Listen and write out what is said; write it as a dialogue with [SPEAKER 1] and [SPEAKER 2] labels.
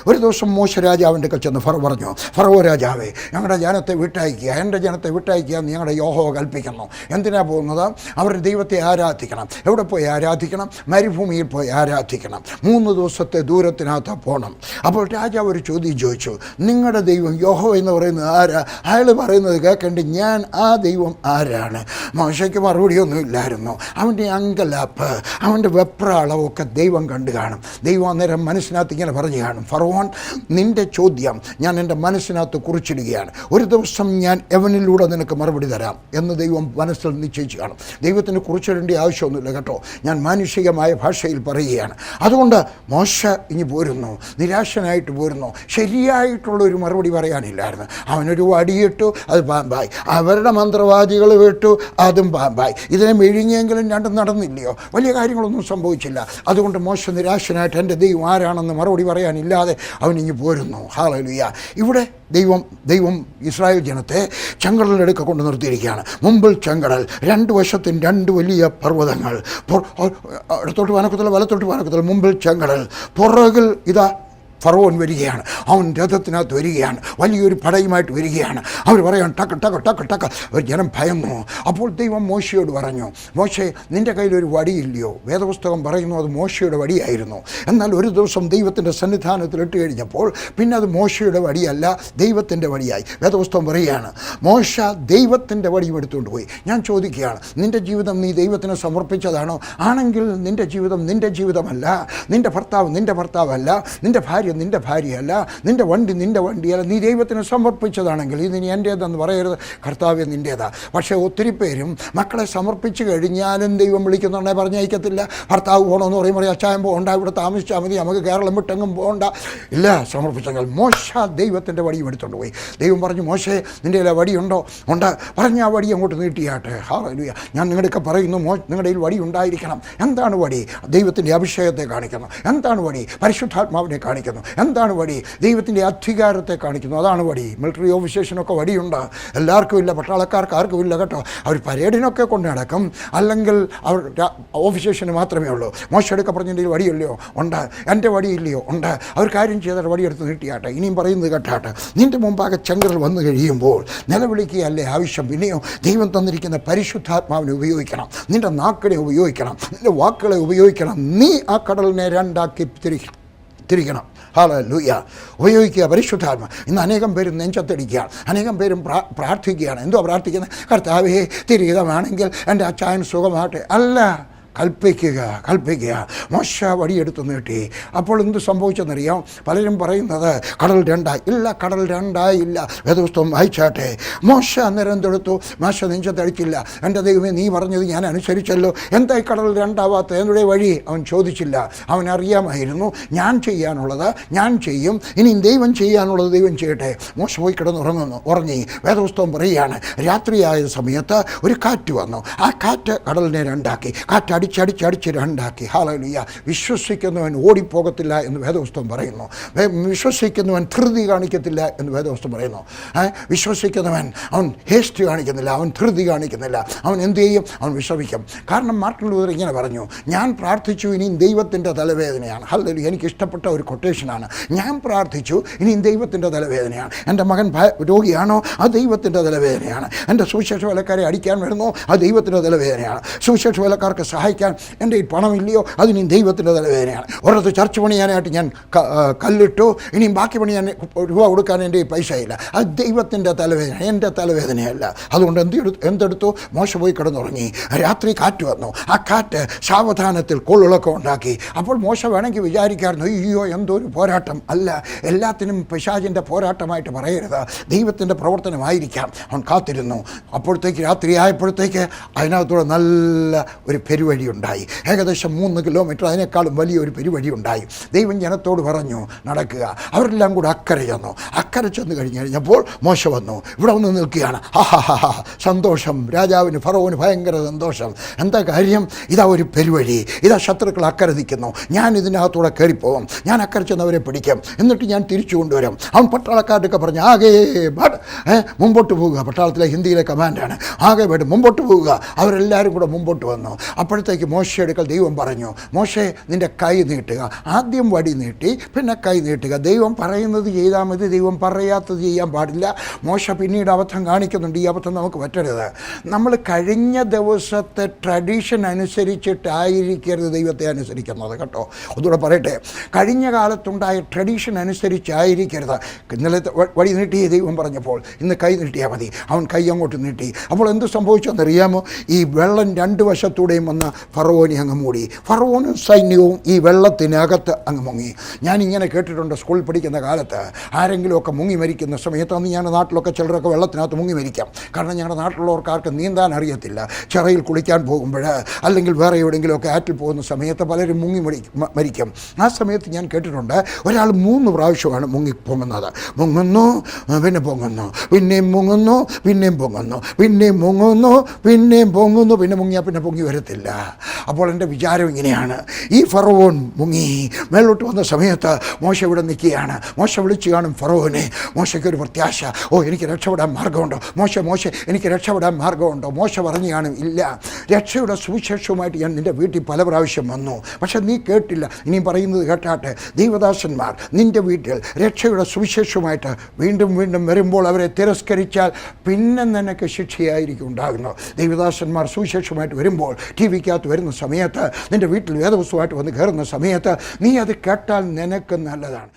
[SPEAKER 1] ഒരു ദിവസം മോശ രാജാവിൻ്റെ അടുക്കൽ ചെന്ന് ഫറോ പറഞ്ഞു, ഫറോ രാജാവേ, ഞങ്ങളുടെ ജനത്തെ വിട്ടയക്കുക, എൻ്റെ ജനത്തെ വിട്ടയക്കുക എന്ന് ഞങ്ങളുടെ യഹോവ കൽപ്പിക്കുന്നു. എന്തിനാണ് പോകുന്നത്? അവരുടെ ദൈവത്തെ ആരാധിക്കണം. എവിടെ പോയി ആരാധിക്കണം? മരുഭൂമിയിൽ പോയി ആരാധിക്കണം. 3 ദിവസത്തെ ദൂരത്തിനകത്ത് പോകണം. അപ്പോൾ രാജാവ് ഒരു ചോദ്യം ചോദിച്ചു, നിങ്ങളുടെ ദൈവം യഹോവ എന്ന് പറയുന്നത് ആരാ? അയാൾ പറയുന്നത് കേൾക്കേണ്ടി ഞാൻ ആ ദൈവം ആരാണ്? മോശയ്ക്ക് മറുപടിയൊന്നും ഇല്ലായിരുന്നു. അവൻ്റെ അങ്കലാപ്പ്, അവൻ്റെ വെപ്രാളമൊക്കെ ദൈവം കണ്ടു കാണും. ദൈവം അന്നേരം മനസ്സിനകത്ത് ഇങ്ങനെ പറഞ്ഞു കാണും, ഫറവോൻ, നിൻ്റെ ചോദ്യം ഞാൻ എൻ്റെ മനസ്സിനകത്ത് കുറിച്ചിടുകയാണ്. ഒരു ദിവസം ഞാൻ എവനിലൂടെ നിനക്ക് മറുപടി തരാം എന്ന് ദൈവം മനസ്സിൽ നിശ്ചയിച്ചു കാണും. ദൈവത്തിന് കുറിച്ചിടേണ്ട ആവശ്യമൊന്നുമില്ല കേട്ടോ, ഞാൻ മാനുഷികമായ ഭാഷയിൽ പറയുകയാണ്. അതുകൊണ്ട് മോശ ഇനി പോരുന്നു, നിരാശനായിട്ട് പോരുന്നു. ശരിയായിട്ടുള്ളൊരു മറുപടി പറയാനില്ലായിരുന്നു. അവനൊരു വടിയിട്ടു, അത് പാമ്പായി. അവരുടെ മന്ത്രവാദികൾ വിട്ടു, അതും പാമ്പായി. ഇതിനെ മെഴുങ്ങിയെങ്കിലും രണ്ടും നടന്നില്ലയോ? വലിയ കാര്യങ്ങളൊന്നും സംഭവിച്ചില്ല. അതുകൊണ്ട് മോശ നിരാശനായിട്ട് എൻ്റെ ദൈവം ആരാണെന്ന് മറുപടി പറയാനില്ലാതെ അവനിങ്ങ് പോരുന്നു. ഹല്ലേലൂയ. ഇവിടെ ദൈവം ഇസ്രായേൽ ജനത്തെ ചെങ്കടലിൻ്റെ അടുക്ക കൊണ്ട് നിർത്തിയിരിക്കുകയാണ്. മുമ്പിൽ ചെങ്കടൽ, 2 വശത്തും 2 വലിയ പർവ്വതങ്ങൾ, ഇടത്തോട്ട് വാനക്കത്തൽ, വലത്തോട്ട് വാനക്കത്തൽ, മുമ്പിൽ ചെങ്കടൽ, പുറകിൽ ഇതാ ഫറവോൻ വരികയാണ്. അവൻ രഥത്തിനകത്ത് വരികയാണ്, വലിയൊരു പടയുമായിട്ട് വരികയാണ്. അവർ പറയാൻ ടക്ക് ടക്ക് ടക്ക് ടക്ക്. ഒരു ജനം ഭയന്നു. അപ്പോൾ ദൈവം മോശയോട് പറഞ്ഞു, മോശേ, നിൻ്റെ കയ്യിലൊരു വടിയില്ലയോ? വേദപുസ്തകം പറയുന്നു അത് മോശയുടെ വടിയായിരുന്നു. എന്നാൽ ഒരു ദിവസം ദൈവത്തിൻ്റെ സന്നിധാനത്തിൽ ഇട്ട് കഴിഞ്ഞപ്പോൾ പിന്നെ അത് മോശയുടെ വടിയല്ല, ദൈവത്തിൻ്റെ വടിയായി. വേദപുസ്തകം പറയുകയാണ്, മോശ ദൈവത്തിൻ്റെ വടിയും എടുത്തുകൊണ്ട് പോയി. ഞാൻ ചോദിക്കുകയാണ്, നിൻ്റെ ജീവിതം നീ ദൈവത്തിന് സമർപ്പിച്ചതാണോ? ആണെങ്കിൽ നിൻ്റെ ജീവിതം നിൻ്റെ ജീവിതമല്ല, നിൻ്റെ ഭർത്താവ് നിൻ്റെ ഭർത്താവല്ല, നിൻ്റെ ഭാര്യ നിൻ്റെ ഭാര്യയല്ല, നിൻ്റെ വണ്ടി നിൻ്റെ വണ്ടിയല്ല. നീ ദൈവത്തിന് സമർപ്പിച്ചതാണെങ്കിൽ ഇത് നീ എൻ്റേതെന്ന് പറയരുത്, കർത്താവ്യ നിൻ്റേതാ. പക്ഷേ ഒത്തിരി പേരും മക്കളെ സമർപ്പിച്ച് കഴിഞ്ഞാലും ദൈവം വിളിക്കുന്നുണ്ടെ പറഞ്ഞയക്കത്തില്ല. ഭർത്താവ് പോകണമെന്ന് പറയുമ്പോൾ അച്ചായം പോകണ്ട, ഇവിടെ താമസിച്ചാൽ മതി, നമുക്ക് കേരളം വിട്ടെങ്ങും പോകണ്ട. ഇല്ല, സമർപ്പിച്ചെങ്കിൽ മോശ ദൈവത്തിൻ്റെ വടിയും എടുത്തുകൊണ്ട് പോയി. ദൈവം പറഞ്ഞു, മോശേ, നിൻ്റെ വടിയുണ്ടോ? ഉണ്ട്. പറഞ്ഞ ആ വടി അങ്ങോട്ട് നീട്ടിയാട്ടെ. ഹല്ലേലൂയ. ഞാൻ നിങ്ങളുടെയൊക്കെ പറയുന്നു, നിങ്ങളുടെ വടി ഉണ്ടായിരിക്കണം. എന്താണ് വടി? ദൈവത്തിൻ്റെ അഭിഷേകത്തെ കാണിക്കുന്നു. എന്താണ് വടി? പരിശുദ്ധാത്മാവിനെ കാണിക്കുന്നു. എന്താണ് വടി? ദൈവത്തിൻ്റെ അധികാരത്തെ കാണിക്കുന്നു. അതാണ് വടി. മിലിറ്ററി ഓഫീസേഴ്സിനൊക്കെ വടിയുണ്ട്, എല്ലാവർക്കും ഇല്ല, പട്ടാളക്കാർക്ക് ആർക്കും ഇല്ല കേട്ടോ. അവർ പരേഡിനൊക്കെ കൊണ്ട് നടക്കും, അല്ലെങ്കിൽ അവർ ഓഫീസേഴ്സിന് മാത്രമേ ഉള്ളൂ. മോശമെടുക്ക പറഞ്ഞതിൻ്റെ വടിയില്ലയോ? ഉണ്ട്. എൻ്റെ വടിയില്ലയോ? ഉണ്ട്. അവർ കാര്യം ചെയ്തിട്ട് വടിയെടുത്ത് നീട്ടിയാട്ടെ. ഇനിയും പറയുന്നത് കേട്ടാട്ടെ. നിൻ്റെ മുമ്പാകെ ചെങ്കടൽ വന്നു കഴിയുമ്പോൾ നിലവിളിക്കുകയല്ലേ ആവശ്യം? പിന്നെയോ ദൈവം തന്നിരിക്കുന്ന പരിശുദ്ധാത്മാവിനെ ഉപയോഗിക്കണം, നിൻ്റെ നാക്കിനെ ഉപയോഗിക്കണം, നിൻ്റെ വാക്കുകളെ ഉപയോഗിക്കണം. നീ ആ കടലിനെ 2ആക്കി തിരിക്കണം. ഹല്ലേലൂയ. ഉപയോഗിക്കുക പരിശുദ്ധാത്മ. ഇന്ന് അനേകം പേരും നെഞ്ചത്തടിക്കുകയാണ്, അനേകം പേരും പ്രാർത്ഥിക്കുകയാണ്. എന്തോ പ്രാർത്ഥിക്കുന്നത്? കർത്താവേ, തിരികമാണെങ്കിൽ എൻ്റെ അച്ചായൻ സുഖമാകട്ടെ. അല്ല, കൽപ്പിക്കുക. മോശ വടിയെടുത്ത് നീട്ടി. അപ്പോൾ എന്ത് സംഭവിച്ചെന്നറിയാം? പലരും പറയുന്നത് കടൽ 2ആയി. ഇല്ല, കടൽ 2ആയില്ല. വേദപുസ്തകം വായിച്ചാട്ടെ. മോശ അന്നേരം എന്തെടുത്തു? മോശ നെഞ്ചത്തടിച്ചില്ല. എൻ്റെ ദൈവമേ, നീ പറഞ്ഞത് ഞാൻ അനുസരിച്ചല്ലോ, എന്തായി കടൽ 2ആവാത്ത? എൻ്റെ വഴി അവൻ ചോദിച്ചില്ല. അവനറിയാമായിരുന്നു, ഞാൻ ചെയ്യാനുള്ളത് ഞാൻ ചെയ്യും, ഇനി ദൈവം ചെയ്യാനുള്ളത് ദൈവം ചെയ്യട്ടെ. മോശ പോയി ഉറങ്ങി. വേദപുസ്തകം പറയുകയാണ്, രാത്രിയായ സമയത്ത് ഒരു കാറ്റ് വന്നു. ആ കാറ്റ് കടലിനെ 2ആക്കി. കാറ്റ് അടിച്ചടിച്ച് 2ആക്കി. ഹല്ലേലൂയ. വിശ്വസിക്കുന്നവൻ ഓടിപ്പോകത്തില്ല എന്ന് വേദപുസ്തകം പറയുന്നു. വിശ്വസിക്കുന്നവൻ ധൃതി കാണിക്കത്തില്ല എന്ന് വേദപുസ്തകം പറയുന്നു. വിശ്വസിക്കുന്നവൻ അവൻ ഹേസ്റ്റ് കാണിക്കുന്നില്ല, അവൻ ധൃതി കാണിക്കുന്നില്ല. അവൻ എന്ത് ചെയ്യും? അവൻ വിശ്രമിക്കും. കാരണം മാർട്ടിൻ ലൂതർ ഇങ്ങനെ പറഞ്ഞു, ഞാൻ പ്രാർത്ഥിച്ചു, ഇനിയും ദൈവത്തിൻ്റെ തലവേദനയാണ്. ഹല്ലേലൂയ. എനിക്കിഷ്ടപ്പെട്ട ഒരു കൊട്ടേഷനാണ്. ഞാൻ പ്രാർത്ഥിച്ചു, ഇനിയും ദൈവത്തിൻ്റെ തലവേദനയാണ്. എൻ്റെ മകൻ രോഗിയാണോ? ആ ദൈവത്തിൻ്റെ തലവേദനയാണ്. എൻ്റെ സുവിശേഷ വേലക്കാരെ അടിക്കാൻ വരുന്നോ? ആ ദൈവത്തിൻ്റെ തലവേദനയാണ്. സുവിശേഷ വേലക്കാർക്ക് സഹായിക്കാൻ എൻ്റെ ഈ പണമില്ലയോ? അതിനും ദൈവത്തിൻ്റെ തലവേദനയാണ്. ഒരിടത്ത് ചർച്ച പണിയാനായിട്ട് ഞാൻ കല്ലിട്ടു, ഇനിയും ബാക്കി പണിയാൻ രൂപ കൊടുക്കാൻ എൻ്റെ ഈ പൈസയില്ല. അത് ദൈവത്തിൻ്റെ തലവേദന, എൻ്റെ തലവേദനയല്ല. അതുകൊണ്ട് എന്തെടുത്തു? മോശ പോയി കിടന്നുറങ്ങി. രാത്രി കാറ്റ് വന്നു. ആ കാറ്റ് സാവധാനത്തിൽ കൊള്ളിളക്കം ഉണ്ടാക്കി. അപ്പോൾ മോശ വേണമെങ്കിൽ വിചാരിക്കായിരുന്നു, അയ്യോ എന്തോ ഒരു പോരാട്ടം. അല്ല, എല്ലാത്തിനും പിശാചിൻ്റെ പോരാട്ടമായിട്ട് പറയരുത്, ദൈവത്തിൻ്റെ പ്രവർത്തനമായിരിക്കാം. അവൻ കാത്തിരുന്നു. അപ്പോഴത്തേക്ക് രാത്രി ആയപ്പോഴത്തേക്ക് അതിനകത്തൂടെ നല്ല ഒരു പെരുവഴി ഉണ്ടായി. ഏകദേശം 3 കിലോമീറ്റർ, അതിനേക്കാളും വലിയൊരു പെരുവഴി ഉണ്ടായി. ദൈവം ജനത്തോട് പറഞ്ഞു, നടക്കുക. അവരെല്ലാം കൂടെ അക്കരെ ചെന്ന് കഴിഞ്ഞപ്പോൾ മോശ വന്നു. ഇവിടെ വന്ന് നിൽക്കുകയാണ്. സന്തോഷം. രാജാവിന്, ഫറവോന് ഭയങ്കര സന്തോഷം. എന്താ കാര്യം? ഇതാ ഒരു പെരുവഴി, ഇതാ ശത്രുക്കൾ അക്കരെ നിൽക്കുന്നു. ഞാൻ ഇതിനകത്തൂടെ കയറിപ്പോകും, ഞാൻ അക്കരെ ചെന്നവരെ പിടിക്കും, എന്നിട്ട് ഞാൻ തിരിച്ചു കൊണ്ടുവരും. അവൻ പട്ടാളക്കാരൊക്കെ പറഞ്ഞു, ആകെ മുമ്പോട്ട് പോവുക. പട്ടാളത്തിലെ ഹിന്ദിയിലെ കമാൻഡാണ്. ആകെ മുമ്പോട്ട് പോവുക. അവരെല്ലാവരും കൂടെ മുമ്പോട്ട് വന്നു. അപ്പോഴത്തെ അപ്പോഴത്തേക്ക് മോശയുടെ അടുക്കൽ ദൈവം പറഞ്ഞു, മോശെ നിൻ്റെ കൈ നീട്ടുക. ആദ്യം വടി നീട്ടി, പിന്നെ കൈ നീട്ടുക. ദൈവം പറയുന്നത് ചെയ്താൽ മതി, ദൈവം പറയാത്തത് ചെയ്യാൻ പാടില്ല. മോശ പിന്നീട് അബദ്ധം കാണിക്കുന്നുണ്ട്. ഈ അബദ്ധം നമുക്ക് പറ്റരുത്. നമ്മൾ കഴിഞ്ഞ ദിവസത്തെ ട്രഡീഷൻ അനുസരിച്ചിട്ടായിരിക്കരുത് ദൈവത്തെ അനുസരിക്കുന്നത് കേട്ടോ. ഒന്നുകൂടെ പറയട്ടെ, കഴിഞ്ഞ കാലത്തുണ്ടായ ട്രഡീഷൻ അനുസരിച്ചായിരിക്കരുത്. ഇന്നലെ വടി നീട്ടി ദൈവം പറഞ്ഞപ്പോൾ ഇന്ന് കൈ നീട്ടിയാൽ മതി. അവൻ കൈ അങ്ങോട്ട് നീട്ടി. അപ്പോൾ എന്ത് സംഭവിച്ചെന്നറിയാമോ? ഈ വെള്ളം രണ്ട് വശത്തൂടെയും വന്ന് ഫറവോനെ അങ്ങ് മൂടി. ഫറവോനും സൈന്യവും ഈ വെള്ളത്തിനകത്ത് അങ്ങ് മുങ്ങി. ഞാനിങ്ങനെ കേട്ടിട്ടുണ്ട്, സ്കൂളിൽ പഠിക്കുന്ന കാലത്ത് ആരെങ്കിലുമൊക്കെ മുങ്ങി മരിക്കുന്ന സമയത്ത്, അന്ന് ഞങ്ങളുടെ നാട്ടിലൊക്കെ ചിലരൊക്കെ വെള്ളത്തിനകത്ത് മുങ്ങി മരിക്കാം. കാരണം ഞങ്ങളുടെ നാട്ടിലുള്ളവർക്ക് ആർക്കും നീന്താൻ അറിയത്തില്ല. ചിറയിൽ കുളിക്കാൻ പോകുമ്പോൾ അല്ലെങ്കിൽ വേറെ എവിടെയെങ്കിലുമൊക്കെ ആറ്റിൽ പോകുന്ന സമയത്ത് പലരും മുങ്ങി മരിക്കും. ആ സമയത്ത് ഞാൻ കേട്ടിട്ടുണ്ട്, ഒരാൾ 3 പ്രാവശ്യമാണ് മുങ്ങി പൊങ്ങുന്നത്. മുങ്ങുന്നു, പിന്നെ പൊങ്ങുന്നു, പിന്നെയും മുങ്ങുന്നു, പിന്നെയും പൊങ്ങുന്നു, പിന്നെയും മുങ്ങുന്നു, പിന്നെയും പൊങ്ങുന്നു, പിന്നെ മുങ്ങിയാൽ പിന്നെ പൊങ്ങി വരത്തില്ല. അപ്പോൾ എൻ്റെ വിചാരം ഇങ്ങനെയാണ്, ഈ ഫറവോൻ മുങ്ങി മേലോട്ട് വന്ന സമയത്ത് മോശ ഇവിടെ നിൽക്കുകയാണ്. മോശ വിളിച്ചു കാണും ഫറവോനെ. മോശയ്ക്കൊരു പ്രത്യാശ, എനിക്ക് രക്ഷപ്പെടാൻ മാർഗമുണ്ടോ? മോശ എനിക്ക് രക്ഷപ്പെടാൻ മാർഗമുണ്ടോ? മോശ പറഞ്ഞു കാണും, ഇല്ല, രക്ഷയുടെ സുവിശേഷവുമായിട്ട് ഞാൻ നിൻ്റെ വീട്ടിൽ പല പ്രാവശ്യം വന്നു, പക്ഷെ നീ കേട്ടില്ല. ഇനിയും പറയുന്നത് കേട്ടാട്ടെ, ദൈവദാസന്മാർ നിൻ്റെ വീട്ടിൽ രക്ഷയുടെ സുവിശേഷവുമായിട്ട് വീണ്ടും വീണ്ടും വരുമ്പോൾ അവരെ തിരസ്കരിച്ചാൽ പിന്നെ നിനക്ക് ശിക്ഷയായിരിക്കും ഉണ്ടാകുന്നത്. ദൈവദാസന്മാർ സുവിശേഷമായിട്ട് വരുമ്പോൾ ടി വിക്കകത്ത് വരുന്ന സമയത്ത്, നിൻ്റെ വീട്ടിൽ വേദപുസ്തകമായിട്ട് വന്ന് കയറുന്ന സമയത്ത് നീ അത് കേട്ടാൽ നിനക്ക് നല്ലതാണ്.